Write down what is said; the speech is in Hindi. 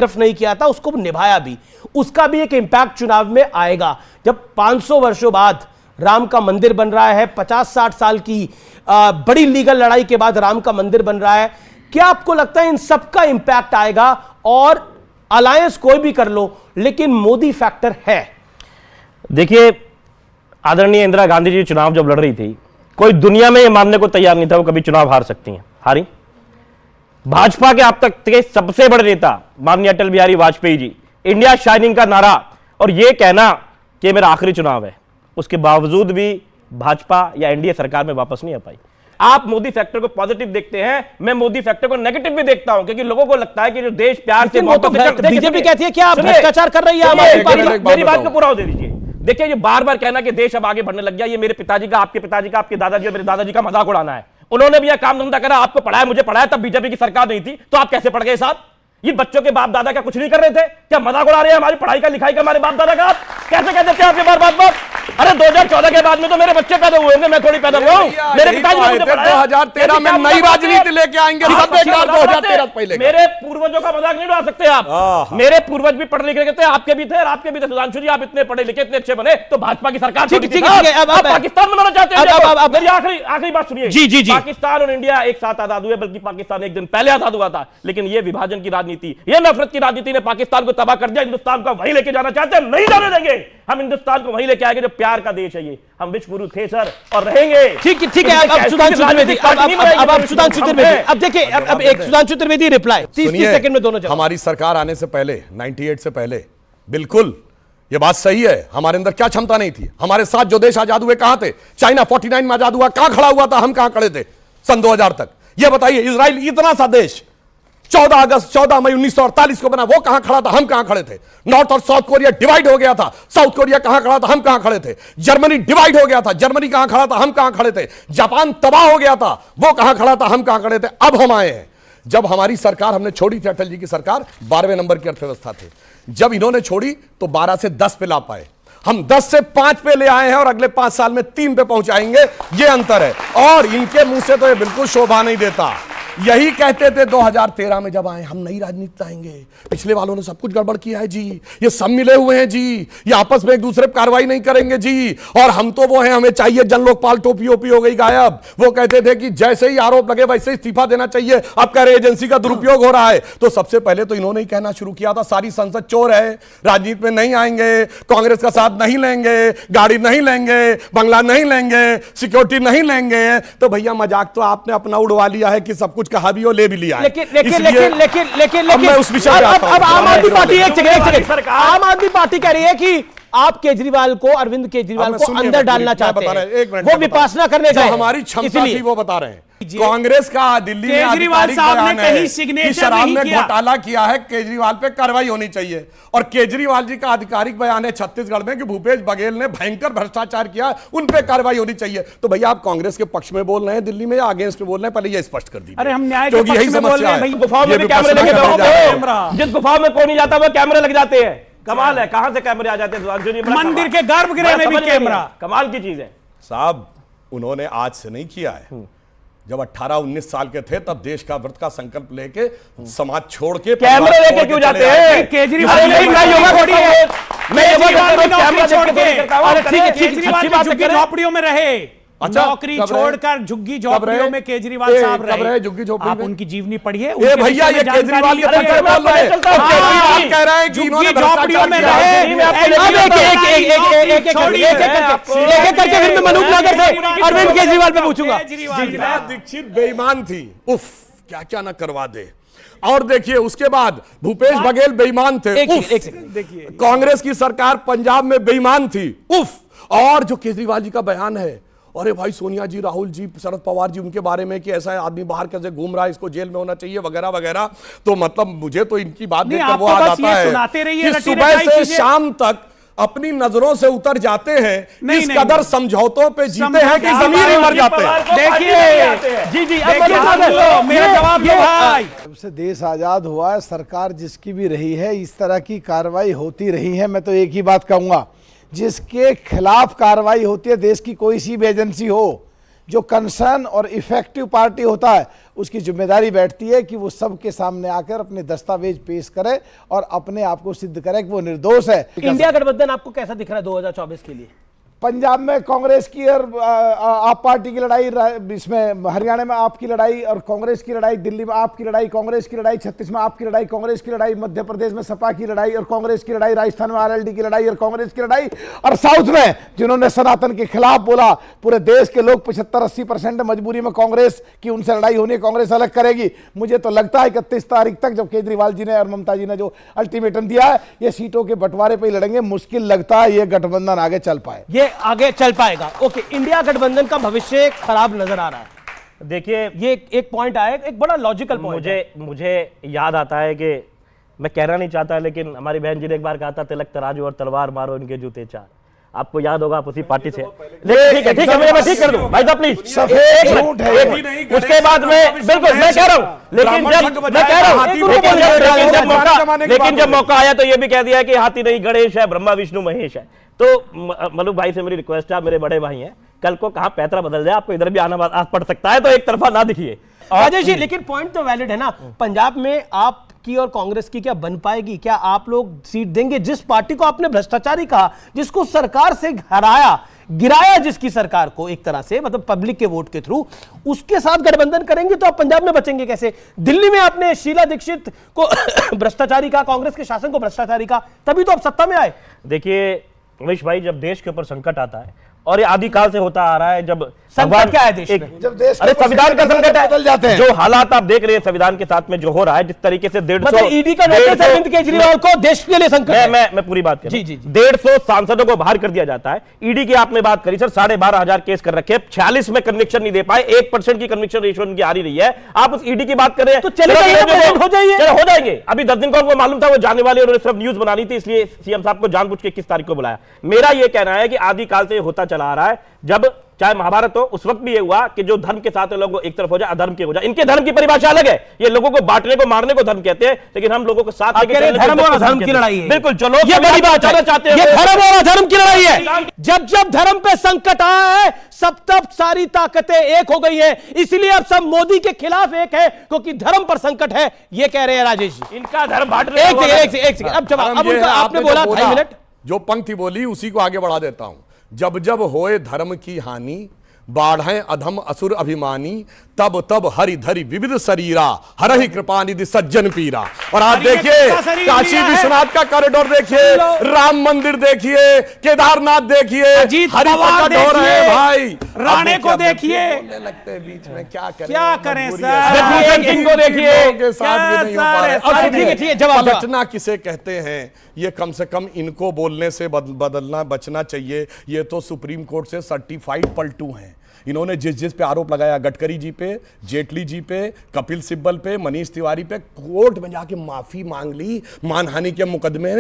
सिर्फ नहीं किया था, उसको निभाया भी। उसका भी एक इंपैक्ट चुनाव में आएगा। जब 500 वर्षों बाद राम का मंदिर बन रहा है, 50-60 साल की बड़ी लीगल लड़ाई के बाद राम का मंदिर बन रहा है, क्या आपको लगता है इन सबका इंपैक्ट आएगा? और अलायंस कोई भी कर लो, लेकिन मोदी फैक्टर है। देखिए, आदरणीय इंदिरा गांधी जी चुनाव जब लड़ रही थी, कोई दुनिया में यह मानने को तैयार नहीं था वो कभी चुनाव हार सकती हैं। हारी। भाजपा के अब तक के सबसे बड़े नेता माननीय अटल बिहारी वाजपेयी जी, इंडिया शाइनिंग का नारा और यह कहना कि मेरा आखिरी चुनाव है, उसके बावजूद भी भाजपा या एनडीए सरकार में वापस नहीं आ पाई। आप मोदी फैक्टर को पॉजिटिव देखते हैं, मैं मोदी फैक्टर को नेगेटिव भी देखता हूं, क्योंकि लोगों को लगता है कि जो देश प्यार से बीजेपी कहती है कि आप भ्रष्टाचार कर रही है। मेरी बात को पूरा हो दे दीजिए। देखिए, ये बार बार कहना कि देश अब आगे बढ़ने लग गया, ये मेरे पिताजी का, आपके पिताजी का, आपके दादाजी और मेरे दादाजी का मजाक उड़ाना है। उन्होंने भी यह काम धंधा करा, आपको पढ़ाया, मुझे पढ़ाया, तब बीजेपी की सरकार नहीं थी, तो आप कैसे पढ़ गए साहब? ये बच्चों के बाप दादा का कुछ नहीं कर रहे थे क्या? मजाक उड़ा रहे हैं हमारी पढ़ाई का, लिखाई का, हमारे बाप दादा का? आप कैसे कह देते हैं आपके बार? अरे 2014 के बाद में तो मेरे बच्चे पैदा हुए होंगे, मैं थोड़ी पैदा हुआ हूं। मेरे पिताजी ने मुझे पढ़ाया। 2013 में नई राजनीति लेके आएंगे सब बेकार। 2013 पहले मेरे पूर्वजों का मजाक नहीं उड़ा सकते आप। मेरे पूर्वज भी पढ़े लिखे थे, आपके भी थे और आपके भी थे। सुधांशु जी, आप इतने पढ़े लिखे, इतने अच्छे बने, तो भाजपा की सरकार पाकिस्तान बनाना चाहते हैं। मेरी आखिरी बात सुनिए जी। पाकिस्तान और इंडिया एक साथ आजाद हुए, बल्कि पाकिस्तान एक दिन पहले आजाद हुआ था, लेकिन ये विभाजन की राजनीति, ये नफरत की राजनीति ने पाकिस्तान को तबाह कर दिया। हिंदुस्तान को वहीं लेके जाना चाहते हैं, नहीं जाने देंगे। हम हिंदुस्तान को वहीं लेके आएंगे जो प्यार का देश है। ये हम विश्व गुरु थे सर, और रहेंगे। ठीक है। अब सुधांशु त्रिवेदी, अब सुधांशु त्रिवेदी, अब देखिए, अब एक सुधांशु त्रिवेदी रिप्लाई 30 सेकंड में दोनों जवाब। हमारी सरकार आने से पहले 98 से पहले बिल्कुल ये बात सही है, हमारे अंदर क्या क्षमता नहीं थी। हमारे साथ जो देश आजाद हुए कहां थे? चाइना 49 में आजाद हुआ, कहां खड़ा हुआ था? हम कहां खड़े थे सन 2000 तक? ये बताइए, इजराइल इतना सा देश 14 मई 1948 को बना, वो कहां खड़ा था? हम कहां खड़े थे? नॉर्थ और साउथ कोरिया डिवाइड हो गया था, साउथ कोरिया कहां खड़ा था? हम कहां खड़े थे? जर्मनी डिवाइड हो गया था, जर्मनी कहां खड़ा था? हम कहां खड़े थे? जापान तबाह हो गया था, वो कहां खड़ा था? हम कहां खड़े थे? अब हम आए हैं। जब हमारी सरकार, हमने छोड़ी थी अटल जी की सरकार, 12वें नंबर की अर्थव्यवस्था थे। जब इन्होंने छोड़ी तो 12 से 10 पे ला पाए। हम 10 से 5 पे ले आए हैं और अगले 5 साल में 3 पे पहुंचाएंगे। ये अंतर है, और इनके मुंह से तो ये बिल्कुल शोभा नहीं देता। यही कहते थे 2013 में जब आए, हम नई राजनीति लाएंगे, पिछले वालों ने सब कुछ गड़बड़ किया है जी, ये सब मिले हुए हैं जी, ये आपस में एक दूसरे पर कार्रवाई नहीं करेंगे जी, और हम तो वो हैं, हमें चाहिए जन लोकपाल। टोपी ओपी हो गई गायब। वो कहते थे कि जैसे ही आरोप लगे वैसे ही इस्तीफा देना चाहिए, अब कह रहे एजेंसी का दुरुपयोग हो रहा है। तो सबसे पहले तो इन्होंने ही कहना शुरू किया था सारी संसद चोर है, राजनीति में नहीं आएंगे, कांग्रेस का साथ नहीं लेंगे, गाड़ी नहीं लेंगे, बंगला नहीं लेंगे, सिक्योरिटी नहीं लेंगे। तो भैया मजाक तो आपने अपना उड़वा लिया है कि सब कुछ कहा भी हो, ले भी लिया है। लेकिन मैं उस विषय पे आता हूं। अब आम आदमी पार्टी, एक सेकंड, आम आदमी पार्टी कह रही है कि आप केजरीवाल को, अरविंद केजरीवाल को अंदर डालना चाहते हैं, वो विपासना करने गए। हमारी क्षमता थी वो बता रहे हैं। कांग्रेस का दिल्ली में केजरीवाल साहब ने कहीं सिग्नेचर शराब नहीं में किया, घोटाला किया है, केजरीवाल पे कार्रवाई होनी चाहिए। और केजरीवाल जी का आधिकारिक बयान है छत्तीसगढ़ में कि भूपेश बघेल ने भयंकर भ्रष्टाचार किया, उन पे कार्रवाई होनी चाहिए। तो भैया आप कांग्रेस के पक्ष में बोल रहे हैं दिल्ली में या अगेंस्ट में बोल रहे हैं? पहले ये स्पष्ट कर दीजिए। अरे हम न्याय के पक्ष में बोल रहे हैं भाई। गुफाओं में कैमरे लगे हैं, जिस गुफाओं में कोई नहीं जाता वो कैमरे लग जाते हैं। कमाल है, कहां से कैमरे आ जाते हैं? मंदिर के गर्भगृह में भी कैमरा, कमाल की चीज है साहब। उन्होंने आज से नहीं किया है, जब 18-19 साल के थे तब देश का व्रत का संकल्प लेके समाज छोड़ के कैमरे लेके क्यों जाते हैं? केजरीवाल झोपड़ियों में रहे, नौकरी छोड़कर झुग्गी झोपड़ियों में केजरीवाल साहब रहे। झुग्गी झोपड़ी आप उनकी जीवनी पढ़िए। भैया ये केजरीवाल कह रहे हैं कि इन्होंने झोपड़ियों में रहे। अरविंद केजरीवाल पे पूछूंगा। दीक्षित बेईमान थी, उफ क्या क्या ना करवा दे। और देखिए उसके बाद भूपेश बघेल बेईमान थे, देखिए कांग्रेस की सरकार पंजाब में बेईमान थी, उफ। और जो केजरीवाल जी का बयान है, अरे भाई सोनिया जी, राहुल जी, शरद पवार जी, उनके बारे में कि ऐसा आदमी बाहर कैसे घूम रहा है, इसको जेल में होना चाहिए वगैरह वगैरह। तो मतलब मुझे तो इनकी बात देखकर वो आ जाता है कि सुबह से शाम तक अपनी नजरों से उतर जाते हैं, इस कदर समझौतों पे जीते हैं कि जमीन ही मर जाते हैं। देखिए जी मेरा जवाब ये भाई, जब से देश आजाद हुआ है, सरकार जिसकी भी रही है, इस तरह की कार्रवाई होती रही है। मैं तो एक ही बात कहूंगा, जिसके खिलाफ कार्रवाई होती है, देश की कोई सी भी एजेंसी हो, जो कंसर्न और इफेक्टिव पार्टी होता है उसकी जिम्मेदारी बैठती है कि वो सबके सामने आकर अपने दस्तावेज पेश करे और अपने आप को सिद्ध करे कि वो निर्दोष है। इंडिया गठबंधन आपको कैसा दिख रहा है 2024 के लिए? पंजाब में कांग्रेस की और आप पार्टी की लड़ाई, इसमें हरियाणा में आपकी लड़ाई और कांग्रेस की लड़ाई, दिल्ली में आपकी लड़ाई कांग्रेस की लड़ाई, छत्तीसगढ़ में आपकी लड़ाई कांग्रेस की लड़ाई, मध्य प्रदेश में सपा की लड़ाई और कांग्रेस की लड़ाई, राजस्थान में आरएलडी की लड़ाई और कांग्रेस की लड़ाई, और साउथ में जिन्होंने सनातन के खिलाफ बोला, पूरे देश के लोग 75-80% मजबूरी में कांग्रेस की उनसे लड़ाई होनी, कांग्रेस अलग करेगी। मुझे तो लगता है 31 तारीख तक जब केजरीवाल जी ने और ममता जी ने जो अल्टीमेटम दिया है, ये सीटों के बंटवारे पर ही लड़ेंगे। मुश्किल लगता है ये गठबंधन आगे चल पाए, ये आगे चल पाएगा। ओके, इंडिया गठबंधन का भविष्य खराब नजर आ रहा है। देखिए, ये एक पॉइंट आया, एक बड़ा लॉजिकल पॉइंट मुझे याद आता है कि मैं कहना नहीं चाहता, लेकिन हमारी बहन जी ने एक बार कहा था, तिलक तराजू और तलवार मारो इनके जूते चार। आपको याद होगा, आप उसी पार्टी से। ठीक है, मैं ठीक कर दूं भाई साहब, प्लीज। उसके बाद में बिल्कुल मैं कह रहा हूं, लेकिन जब मौका आया तो ये भी कह दिया कि हाथी नहीं गणेश है, ब्रह्मा विष्णु महेश है। तो मलूक भाई से मेरी रिक्वेस्ट है, आप मेरे बड़े भाई हैं, कल को कहां पैतरा बदल जाए, आपको इधर भी आना पड़ सकता है, तो एक तरफा ना दिखिए। राजेश जी, लेकिन पॉइंट तो वैलिड है ना। पंजाब में आपकी और कांग्रेस की क्या बन पाएगी? क्या आप लोग सीट देंगे जिस पार्टी को आपने भ्रष्टाचारी कहा, जिसको सरकार से हराया, गिराया, जिसकी सरकार को एक तरह से, मतलब पब्लिक के वोट के थ्रू, उसके साथ गठबंधन करेंगे तो आप पंजाब में बचेंगे कैसे? दिल्ली में आपने शीला दीक्षित को भ्रष्टाचारी का, कांग्रेस के शासन को भ्रष्टाचारी का, तभी तो आप सत्ता में आए। देखिए रमेश भाई, जब देश के ऊपर संकट आता है, और ये आदिकाल से होता आ रहा है, जब संकट क्या है देश में? जब देश अरे संविधान का संकट है, बदल जाते हैं। जो हालात आप देख रहे हैं संविधान के साथ में जो हो रहा है, जिस तरीके से 150 मतलब ईडी का नोटिस अरविंद केजरीवाल को देश के लिए संकट है। मैं पूरी बात कर रहा हूं। जी। 150 सांसदों को बाहर कर दिया जाता है। ईडी की आपने बात करी सर, 12,500 केस कर रखे, 46 में कन्विक्शन नहीं दे पाए, 1% की कन्विक्शन रेशियो उनकी आ रही है। आप उस ईडी की बात कर रहे हैं, तो चले हो जाएंगे। अभी 10 दिन को उनको मालूम था वो जाने वाले, उन्होंने सिर्फ न्यूज बनानी थी, इसलिए सीएम साहब को जानबूझ के 21 तारीख को बुलाया। मेरा ये कहना है कि आदिकाल से होता चला आ रहा है, जब चाहे महाभारत हो, उस वक्त भी ये हुआ कि जो धर्म के साथ लोग एक तरफ हो जाए, अधर्म के हो जाए। इनके धर्म की परिभाषा अलग है, ये लोगों को बांटने को, मारने को धर्म कहते हैं, लेकिन हम लोगों को साथ धर्म और अधर्म की लड़ाई है। बिल्कुल, चलो ये बड़ी बात है, ये धर्म और अधर्म की लड़ाई है। जब जब धर्म पे संकट आया है, तब सारी ताकतें एक हो गई है, इसलिए अब सब मोदी के खिलाफ एक है, क्योंकि धर्म पर संकट है, ये कह रहे हैं राजेश जी। इनका धर्म बांट एक सेकंड, अब जवाब, अब आपने बोला 2.5 मिनट, जो पंक्ति बोली उसी को आगे बढ़ा देता हूं। जब जब होए धर्म की हानि, बाढ़े अधम असुर अभिमानी, तब तब हरि धरि विविध शरीरा, हरहि कृपा निधि सज्जन पीरा। और आप देखिए, काशी विश्वनाथ का कॉरिडोर देखिए, राम मंदिर देखिए, केदारनाथ देखिए, अजीत पवार देखिए, भाई राणे को देखिए, लगते हैं बीच में, क्या करें सर, इनको देखिए के साथ भी नहीं हो पा रहे। ठीक है, जवाब पलटना किसे कहते हैं, ये कम से कम इनको बोलने से बदलना बचना चाहिए। ये तो सुप्रीम कोर्ट से सर्टिफाइड पलटू हैं। इन्होंने जिस पे आरोप लगाया, गडकरी जी पे, जेटली जी पे, कपिल सिब्बल पे, मनीष तिवारी पे, कोर्ट में जाके माफी मांग ली, मानहानि के मुकदमे